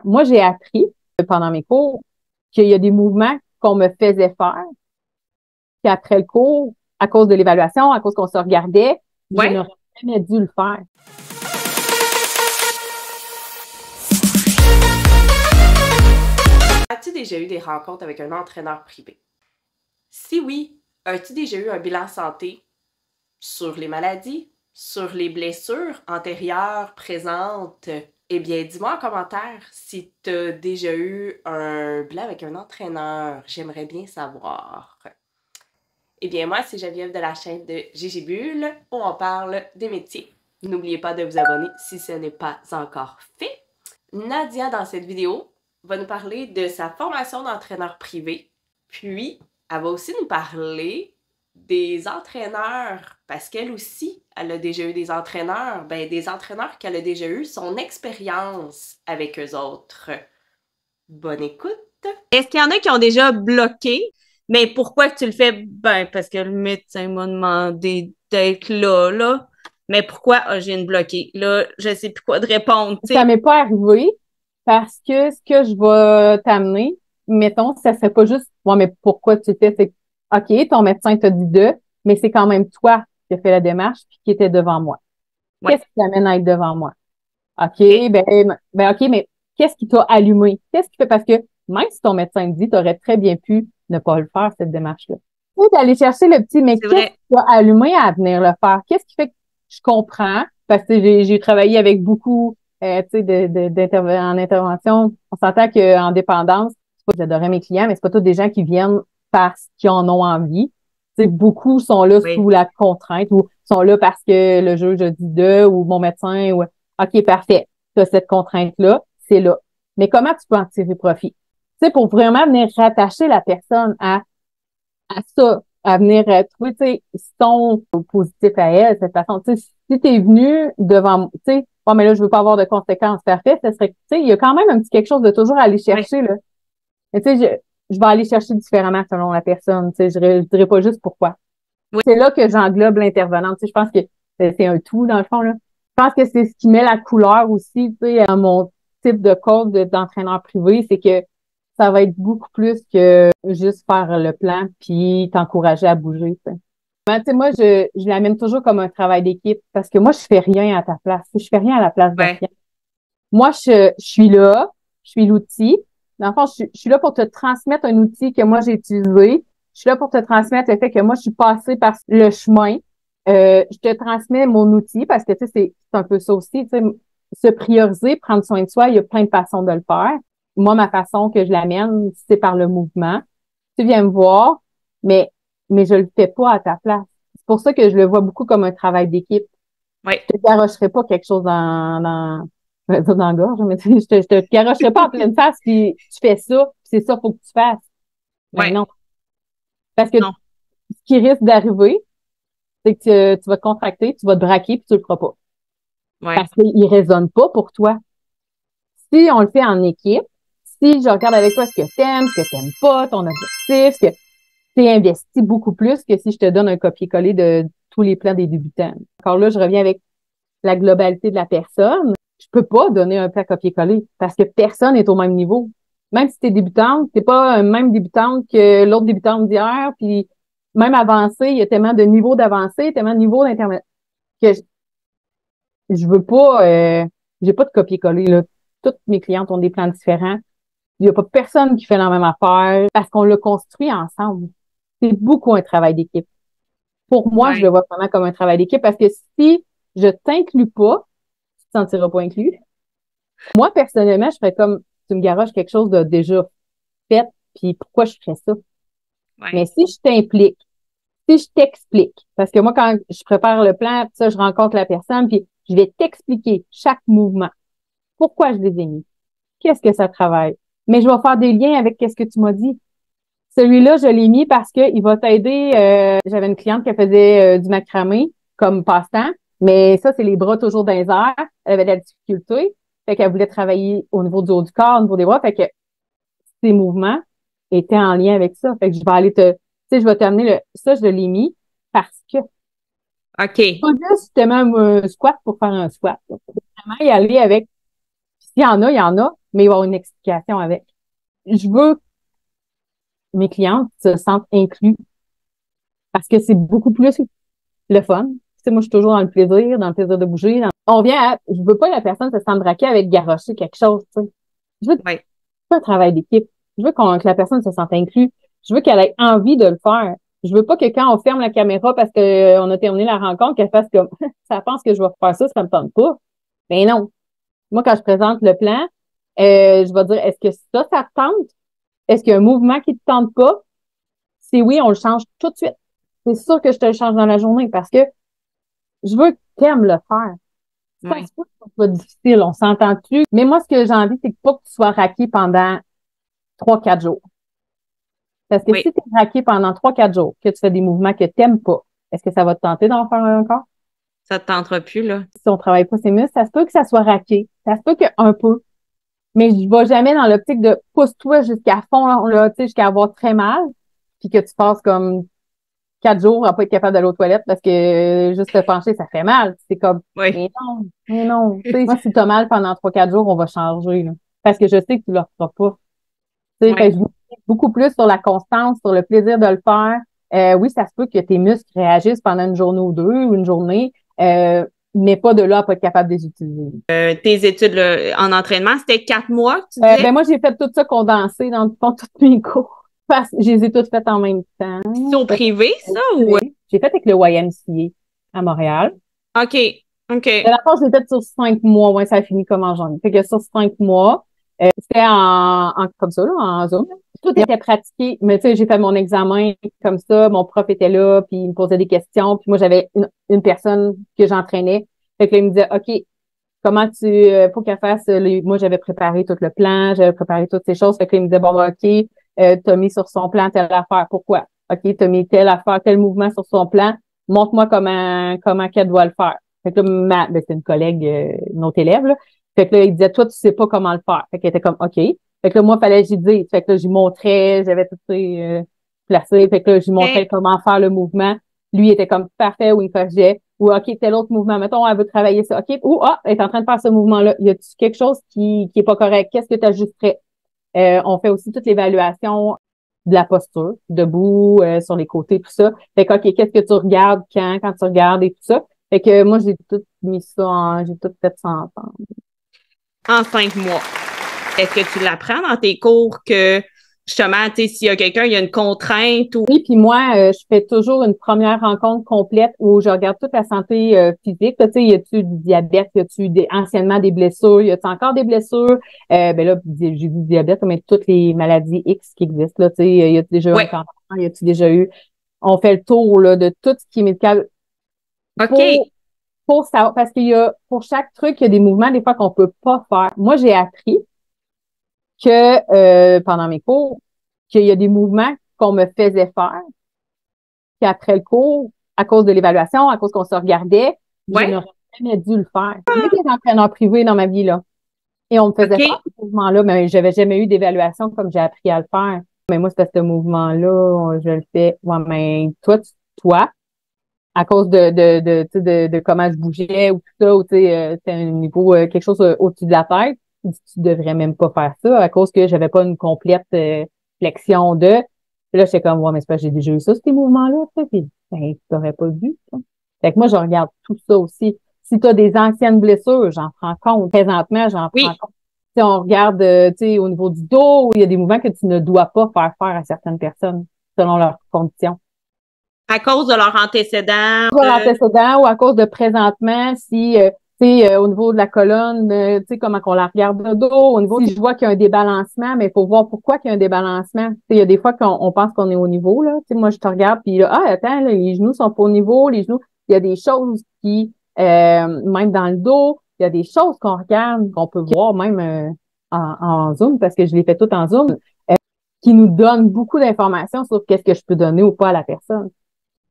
Moi, j'ai appris pendant mes cours qu'il y a des mouvements qu'on me faisait faire, qu'après le cours, à cause de l'évaluation, à cause qu'on se regardait, je Ouais. n'aurais jamais dû le faire. As-tu déjà eu des rencontres avec un entraîneur privé? Si oui, as-tu déjà eu un bilan santé sur les maladies, sur les blessures antérieures, présentes? Eh bien, dis-moi en commentaire si tu as déjà eu un bilan avec un entraîneur. J'aimerais bien savoir. Eh bien, moi, c'est Geneviève de la chaîne de Gigi Bulle où on parle des métiers. N'oubliez pas de vous abonner si ce n'est pas encore fait. Nadia, dans cette vidéo, va nous parler de sa formation d'entraîneur privé. Puis, elle va aussi nous parler des entraîneurs, parce qu'elle aussi, elle a déjà eu des entraîneurs. Ben, des entraîneurs qu'elle a déjà eu, son expérience avec eux autres. Bonne écoute! Est-ce qu'il y en a qui ont déjà bloqué? Mais pourquoi tu le fais? Ben, parce que le médecin m'a demandé d'être là. Mais pourquoi j'ai bloqué? Là, je sais plus quoi de répondre, tu Ça sais. m'est pas arrivé parce que ce que je vais t'amener, mettons, ça serait pas juste, ouais, mais pourquoi tu fais, c'est, OK, ton médecin t'a dit mais c'est quand même toi qui as fait la démarche puis qui était devant moi. Ouais. Qu'est-ce qui t'amène à être devant moi? OK, Ok. OK, mais qu'est-ce qui t'a allumé? Qu'est-ce qui fait? Parce que même si ton médecin te dit, tu aurais très bien pu ne pas le faire, cette démarche-là. Ou d'aller chercher le petit, mais C'est qu'est-ce vrai. qui t'a allumé à venir le faire? Qu'est-ce qui fait que je comprends? Parce que j'ai travaillé avec beaucoup, tu sais, en intervention. On s'entend qu'en dépendance, c'est pas, j'adorais mes clients, mais c'est pas tous des gens qui viennent parce qu'ils en ont envie. Tu sais, beaucoup sont là Oui. sous la contrainte ou sont là parce que le juge a dit ou mon médecin ou OK, parfait. Tu as cette contrainte-là, c'est là. Mais comment tu peux en tirer profit? Tu sais, pour vraiment venir rattacher la personne à ça, à venir trouver, tu sais, son positif à elle, cette façon. Tu sais, si t'es venu devant, tu sais, oh, mais là, je veux pas avoir de conséquences. Parfait, ce serait, tu sais, il y a quand même un petit quelque chose de toujours à aller Oui. chercher, là. Mais tu sais, je vais aller chercher différemment selon la personne. Tu sais, je dirais pas juste pourquoi. Oui. C'est là que j'englobe l'intervenante. Tu sais, je pense que c'est un tout, dans le fond, là. Je pense que c'est ce qui met la couleur aussi, tu sais, à mon type de coach d'entraîneur privé, c'est que ça va être beaucoup plus que juste faire le plan puis t'encourager à bouger, tu sais. Tu sais, moi, je l'amène toujours comme un travail d'équipe parce que moi, je fais rien à ta place. Je fais rien à la place d'un Ouais. client. Moi, je suis là, je suis l'outil. Dans le fond, je suis là pour te transmettre un outil que moi, j'ai utilisé. Je suis là pour te transmettre le fait que moi, je suis passée par le chemin. Je te transmets mon outil parce que, tu sais, c'est un peu ça aussi, tu sais, se prioriser, prendre soin de soi, il y a plein de façons de le faire. Moi, ma façon que je l'amène, c'est par le mouvement. Tu viens me voir, mais, mais je le fais pas à ta place. C'est pour ça que je le vois beaucoup comme un travail d'équipe. Oui. Je te garocherai pas quelque chose je vais dire dans la gorge, mais tu sais, je te garocherai pas en pleine face puis tu fais ça, puis c'est ça, faut que tu fasses. Ben Ouais. non. Parce que Non. ce qui risque d'arriver, c'est que tu vas te contracter, tu vas te braquer puis tu le feras pas. Ouais. Parce qu'il résonne pas pour toi. Si on le fait en équipe, si je regarde avec toi ce que t'aimes pas, ton objectif, ce que t'es investi beaucoup plus que si je te donne un copier-coller de tous les plans des débutants. Encore là, je reviens avec la globalité de la personne. Je peux pas donner un plat copier-coller parce que personne n'est au même niveau. Même si tu es débutante, t'es pas même débutante que l'autre débutante d'hier, puis même avancée, il y a tellement de niveaux d'avancée, tellement de niveaux d'intermédiaire que je veux pas, j'ai pas de copier-coller, là. Toutes mes clientes ont des plans différents. Il y a pas personne qui fait la même affaire parce qu'on l'a construit ensemble. C'est beaucoup un travail d'équipe. Pour moi, je le Ouais. vois vraiment comme un travail d'équipe parce que si je t'inclus pas, tu te sentiras pas inclus. Moi, personnellement, je ferais comme tu me garoches quelque chose de déjà fait, puis pourquoi je ferais ça? Mais Ouais. si je t'implique, si je t'explique, parce que moi, quand je prépare le plan, puis ça, je rencontre la personne, puis je vais t'expliquer chaque mouvement, pourquoi je les ai mis, qu'est-ce que ça travaille. Mais je vais faire des liens avec qu'est-ce que tu m'as dit. Celui-là, je l'ai mis parce qu'il va t'aider. J'avais une cliente qui faisait du macramé comme passe-temps, mais ça, c'est les bras toujours dans les airs. Elle avait de la difficulté. Fait qu'elle voulait travailler au niveau du haut du corps, au niveau des bras. Fait que ces mouvements étaient en lien avec ça. Fait que je vais aller tu sais, je vais t'amener ça, je l'ai mis parce que OK. pas juste justement un squat pour faire un squat. Là. Vraiment y aller avec, s'il y en a, il y en a, mais il va y avoir une explication avec. Je veux que mes clientes se sentent inclus parce que c'est beaucoup plus le fun. Tu sais, moi, je suis toujours dans le plaisir de bouger. On vient à, je veux pas que la personne se sente braquée avec garrocher quelque chose, tu sais. Je veux Ouais. un travail d'équipe. Je veux que la personne se sente inclue. Je veux qu'elle ait envie de le faire. Je veux pas que quand on ferme la caméra parce que on a terminé la rencontre, qu'elle fasse comme, ça pense que je vais faire ça me tente pas. Mais non. Moi, quand je présente le plan, je vais dire, est-ce que ça te tente? Est-ce qu'il y a un mouvement qui te tente pas? Si oui, on le change tout de suite. C'est sûr que je te le change dans la journée parce que je veux que tu aimes le faire. Ça Ouais. se peut que ce soit difficile, on s'entend-tu? Mais moi, ce que j'ai envie, c'est pas que tu sois raqué pendant 3-4 jours. Parce que Oui. si tu es raqué pendant 3-4 jours, que tu fais des mouvements que tu n'aimes pas, est-ce que ça va te tenter d'en faire un encore? Ça te tentera plus, là. Si on travaille pas ses muscles, ça se peut que ça soit raqué. Ça se peut qu'un peu. Mais je vais jamais dans l'optique de pousse-toi jusqu'à fond, là, tu sais, jusqu'à avoir très mal, puis que tu passes comme 4 jours à pas être capable d'aller aux toilettes parce que juste te pencher, ça fait mal. C'est comme, Oui. mais non, mais non. Tu sais, moi, si tu as mal pendant 3-4 jours, on va changer, là. Parce que je sais que tu ne le feras pas. Tu sais, fait Oui. que je mise beaucoup plus sur la constance, sur le plaisir de le faire. Oui, ça se peut que tes muscles réagissent pendant une journée ou deux ou une journée, mais pas de là à pas être capable de les utiliser. Tes études là, en entraînement, c'était 4 mois, tu disais? Ben moi, j'ai fait tout ça condensé dans le fond, tous mes cours. Parce que je les ai toutes faites en même temps. C'est au privé, ça, ou? J'ai fait avec le YMCA à Montréal. OK. OK. Mais la fois, je l'ai fait sur 5 mois. Ouais, ça a fini comme en janvier. Fait que sur 5 mois, c'était comme ça, là, en Zoom. Tout était pratiqué. Mais tu sais, j'ai fait mon examen comme ça. Mon prof était là, puis il me posait des questions. Puis moi, j'avais une personne que j'entraînais. Fait que là, il me disait, OK, comment faut qu'elle fasse, moi, j'avais préparé tout le plan, j'avais préparé toutes ces choses. Fait que là, il me disait, bon, ben, OK, t'as mis sur son plan telle affaire. Pourquoi? OK, t'as mis telle affaire, tel mouvement sur son plan. Montre-moi comment qu'elle doit le faire. Fait que là, c'est une collègue, une autre élève, là. Fait que là, il disait, toi, tu sais pas comment le faire. Fait qu'elle était comme, OK. Fait que là, moi, fallait que j'y dise. Fait que là, j'y montrais, j'avais tout placé. Fait que là, j'y montrais OK. comment faire le mouvement. Lui, il était comme parfait où il faisait. Ou, OK, tel autre mouvement. Mettons, elle veut travailler ça. OK. Ou, elle est en train de faire ce mouvement-là. Y a-tu quelque chose qui est pas correct? Qu'est-ce que tu ajusterais? On fait aussi toute l'évaluation de la posture, debout, sur les côtés, tout ça. Fait que, OK, qu'est-ce que tu regardes quand tu regardes et tout ça. Fait que moi, j'ai tout fait ça ensemble. En 5 mois. Est-ce que tu l'apprends dans tes cours que, justement, tu sais, s'il y a quelqu'un, il y a une contrainte ou... Oui, puis moi, je fais toujours une première rencontre complète où je regarde toute la santé physique. Tu sais, y a-tu du diabète, y a-tu anciennement des blessures, y a-tu encore des blessures? Ben là, j'ai vu du diabète, mais toutes les maladies X qui existent, là, tu sais, y a-tu déjà eu un Ouais. cancer, y a-tu déjà eu... On fait le tour là, de tout ce qui est médical OK. pour, pour savoir, parce pour chaque truc, il y a des mouvements des fois qu'on peut pas faire. Moi, j'ai appris que pendant mes cours, qu'il y a des mouvements qu'on me faisait faire, qu'après le cours, à cause de l'évaluation, à cause qu'on se regardait, je Ouais. n'aurais jamais dû le faire. J'ai eu des entraîneurs privés dans ma vie, là. Et on me faisait faire OK. ce mouvement-là, mais j'avais jamais eu d'évaluation comme j'ai appris à le faire. Mais moi, c'est ce mouvement-là, je le fais. Ouais, mais toi, à cause tu sais, de comment je bougeais ou tout ça, ou tu sais, c'était un niveau, quelque chose au-dessus de la tête, tu devrais même pas faire ça à cause que j'avais pas une complète flexion de. Puis là, j'étais comme, ouais, mais c'est pas, j'ai déjà eu ça, ces mouvements-là, tu sais, puis ben, tu t'aurais pas vu, ça. Fait que moi, je regarde tout ça aussi. Si tu as des anciennes blessures, j'en prends compte. Présentement, j'en prends Oui. compte. Si on regarde, tu sais, au niveau du dos, il y a des mouvements que tu ne dois pas faire à certaines personnes selon leurs conditions. À cause de leur antécédent. Soit l'antécédent ou à cause de présentement, si tu sais, au niveau de la colonne, tu sais, comment qu'on la regarde de dos, au niveau, si je vois qu'il y a un débalancement, mais il faut voir pourquoi qu'il y a un débalancement. Tu sais, il y a des fois qu'on pense qu'on est au niveau, là. Tu sais, moi, je te regarde, puis là, attends, là, les genoux sont pas au niveau, les genoux, il y a des choses qui, même dans le dos, il y a des choses qu'on regarde, qu'on peut voir même en Zoom, parce que je les fais toutes en Zoom, qui nous donnent beaucoup d'informations sur qu'est-ce que je peux donner ou pas à la personne.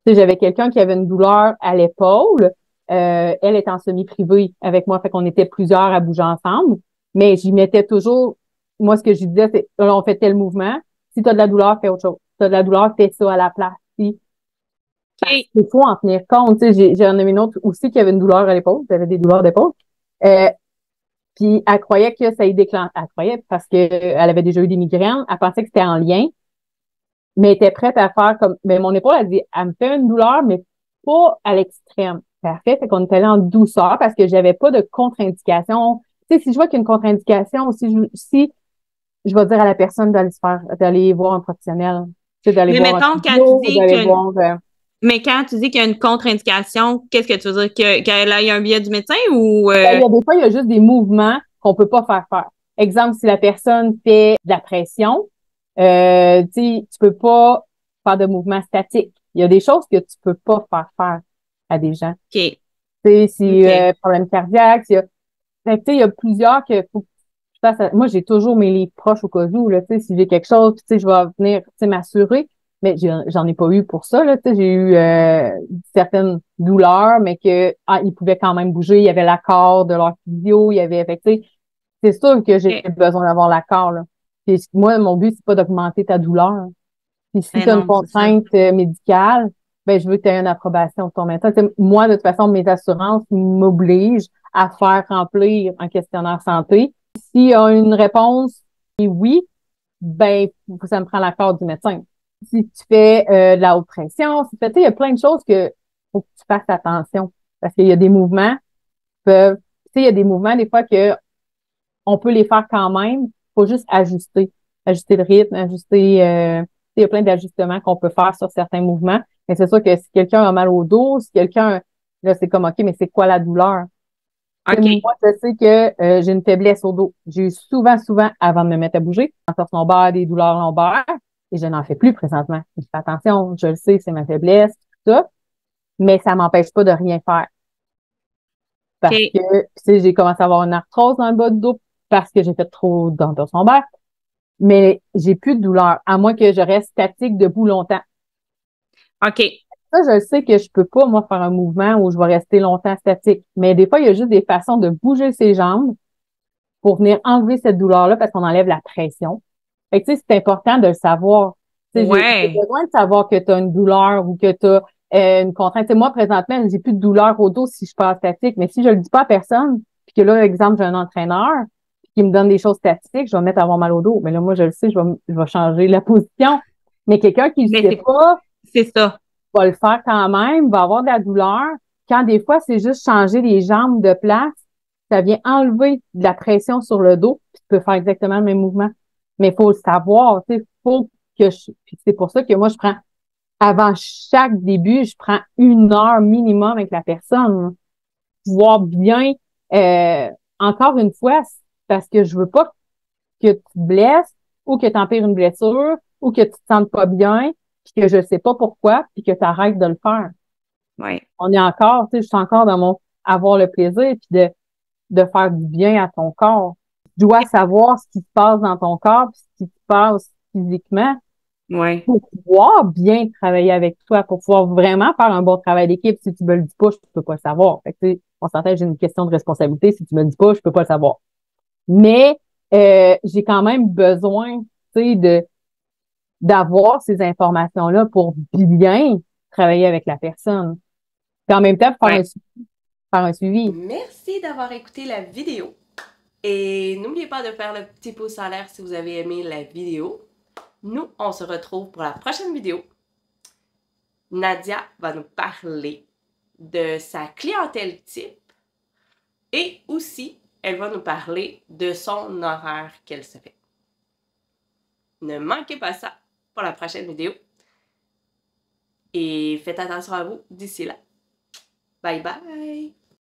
Tu sais, j'avais quelqu'un qui avait une douleur à l'épaule. Elle est en semi-privé avec moi, fait qu'on était plusieurs à bouger ensemble. Mais j'y mettais toujours, moi, ce que je lui disais, c'est, là, on fait tel mouvement. Si tu as de la douleur, fais autre chose. Si tu as de la douleur, fais ça à la place. Si, OK. il faut en tenir compte. Tu sais, j'en ai une autre aussi qui avait une douleur à l'épaule. J'avais des douleurs d'épaule. Euh, Puis elle croyait que ça y déclenche. Elle croyait parce qu'elle avait déjà eu des migraines. Elle pensait que c'était en lien, mais elle était prête à faire comme. Mais mon épaule, elle dit, elle me fait une douleur, mais pas à l'extrême. Parfait. Fait qu'on est allé en douceur parce que j'avais pas de contre-indication. Tu sais, si je vois qu'il y a une contre-indication, ou si je vais dire à la personne d'aller voir un professionnel, tu sais, d'aller Mais voir un mettons, quand tu physio, ou dis d'aller qu'il y a une, voir. mais quand tu dis qu'il y a une contre-indication, qu'est-ce que tu veux dire? Qu'elle ait un billet du médecin ou Ben, il y a des fois, il y a juste des mouvements qu'on peut pas faire faire. Exemple, si la personne fait de la pression, tu peux pas faire de mouvements statiques. Il y a des choses que tu peux pas faire faire à des gens. OK. Tu sais, si OK. problème cardiaque, s'il y a, fait que, tu sais, il y a plusieurs que faut que tu fasses. Moi, j'ai toujours mes livres proches au cas où, là, tu sais, si j'ai quelque chose, puis, tu sais, je vais venir, tu sais, m'assurer. Mais j'en ai pas eu pour ça, là, tu sais, j'ai eu certaines douleurs, mais que ils pouvaient quand même bouger. Il y avait l'accord de leur physio, il y avait, fait que, tu sais, c'est sûr que j'ai OK. besoin d'avoir l'accord, là. Puis moi, mon but, c'est pas d'augmenter ta douleur. Puis si Ben tu as une non, c'est ça. contrainte médicale, ben je veux que tu aies une approbation de ton médecin. Tu sais, moi, de toute façon, mes assurances m'obligent à faire remplir un questionnaire santé. S'il y a une réponse et oui, ben ça me prend l'accord du médecin. Si tu fais de la haute pression, si tu fais, tu sais, il y a plein de choses que faut que tu fasses attention. Parce qu'il y a des mouvements peuvent, tu sais, il y a des mouvements des fois que on peut les faire quand même. Faut juste ajuster. Ajuster le rythme, ajuster, il y a plein d'ajustements qu'on peut faire sur certains mouvements. Mais c'est sûr que si quelqu'un a mal au dos, si quelqu'un, là, c'est comme, OK, mais c'est quoi la douleur? Tu sais, OK. moi, je sais que j'ai une faiblesse au dos. J'ai eu souvent, avant de me mettre à bouger, en torse lombaire, des douleurs lombaires, et je n'en fais plus présentement. Je fais attention, je le sais, c'est ma faiblesse, tout ça, mais ça m'empêche pas de rien faire. Parce OK. que, tu sais, j'ai commencé à avoir une arthrose dans le bas du dos parce que j'ai fait trop d'entorse lombaire. Mais j'ai plus de douleur, à moins que je reste statique debout longtemps. OK. Ça, je sais que je peux pas, moi, faire un mouvement où je vais rester longtemps statique. Mais des fois, il y a juste des façons de bouger ses jambes pour venir enlever cette douleur-là parce qu'on enlève la pression. Fait que, tu sais, c'est important de le savoir. Tu sais, j'ai Ouais. besoin de savoir que tu as une douleur ou que tu as une contrainte. Tu sais, moi, présentement, j'ai plus de douleur au dos si je passe statique. Mais si je le dis pas à personne, puis que là, exemple, j'ai un entraîneur qui me donne des choses statiques, je vais me mettre à avoir mal au dos. Mais là, moi, je le sais, je vais changer la position. Mais quelqu'un qui ne Mais sait pas c'est ça. va le faire quand même, va avoir de la douleur. Quand des fois, c'est juste changer les jambes de place, ça vient enlever de la pression sur le dos, puis tu peux faire exactement le même mouvement. Mais il faut le savoir, tu sais, faut que puis c'est pour ça que moi, je prends, avant chaque début, je prends 1 heure minimum avec la personne, pouvoir bien, euh, encore une fois, c'est parce que je veux pas que tu te blesses ou que tu empires une blessure ou que tu te sentes pas bien, puis que je sais pas pourquoi, puis que tu arrêtes de le faire. Ouais. On est encore, tu sais, je suis encore dans mon avoir le plaisir puis de faire du bien à ton corps. Tu dois savoir ce qui se passe dans ton corps puis ce qui se passe physiquement Ouais. pour pouvoir bien travailler avec toi, pour pouvoir vraiment faire un bon travail d'équipe. Si tu me le dis pas, je peux pas le savoir. Fait que, tu sais, on s'entend, j'ai une question de responsabilité. Si tu me le dis pas, je peux pas le savoir. Mais j'ai quand même besoin, tu sais, d'avoir ces informations-là pour bien travailler avec la personne. Puis en même temps, Ouais. faire un suivi. Merci d'avoir écouté la vidéo. Et n'oubliez pas de faire le petit pouce en l'air si vous avez aimé la vidéo. Nous, on se retrouve pour la prochaine vidéo. Nadia va nous parler de sa clientèle type et aussi, elle va nous parler de son horaire qu'elle se fait. Ne manquez pas ça pour la prochaine vidéo. Et faites attention à vous d'ici là. Bye bye!